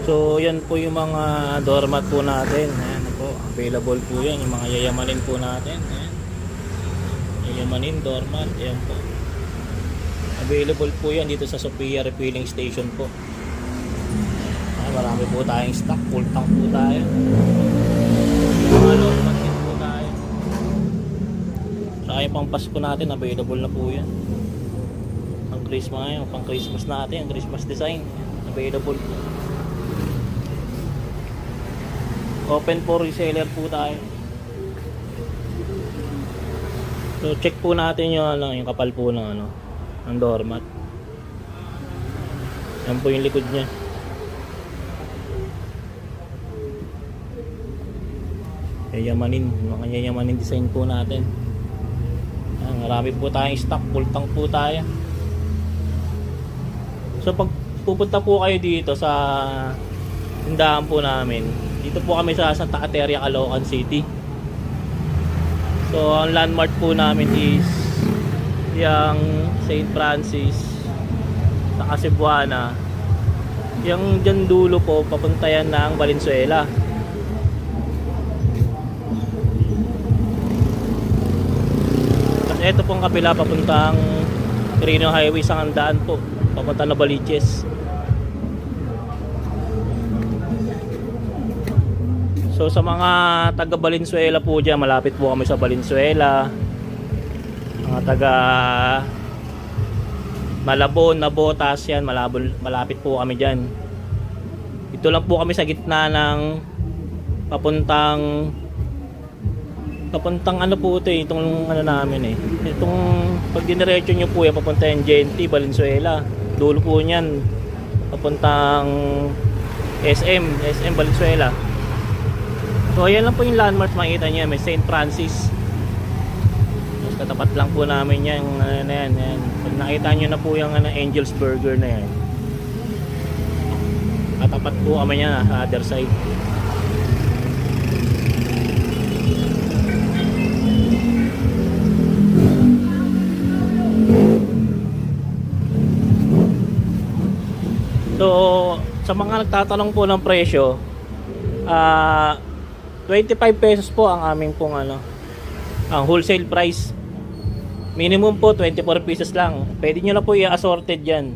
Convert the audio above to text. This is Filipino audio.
So yan po yung mga doormat po natin. Ayan po, available po yan. Yung mga yayamanin po natin. Ayan. Yayamanin, doormat. Ayan po. Available po yan dito sa Sophia Refilling Station po. Ayan, marami po tayong stock. Full tank po tayo. Mga doormat din po tayo. Saka yung pang Pasko natin, available na po yan. Pang Christmas ngayon, pang Christmas natin, Christmas design. Available po. Open for reseller po tayo. So check po natin yung yung kapal po ng ng doormat. Yan po yung likod niya. Yayamanin, mga yayamanin design po natin. Yan, marami po tayong stock, full tank po tayo. So pag pupunta po kayo dito sa tindahan po namin, dito po kami sa Santa Caterina, Caloocan City. So ang landmark po namin is yung St. Francis sa Cebuana. Yung dyan dulo po papuntayan ng Valenzuela. Tapos ito pong kabila papuntang Quirino Highway sa Handaan po, papunta na Baliches. So sa mga taga Valenzuela po dyan, malapit po kami sa Valenzuela. Mga taga Malabon, Nabotas yan, malapit po kami dyan. Ito lang po kami sa gitna ng papuntang ano po ito itong ano namin itong pag diniretso nyo po yan papunta yung GNT, Valenzuela. Dulo po nyan papuntang SM Valenzuela. So ayan lang po yung landmarks, makikita nyo, may St. Francis. Mas katapat lang po namin yan, yan. Pag nakita nyo na po yung Angel's Burger na yan, katapat po kami yan sa other side. So sa mga nagtatanong po ng presyo, 25 pesos po ang aming pong ang wholesale price. Minimum po 24 pieces lang. Pwede nyo na po i-assorted yan.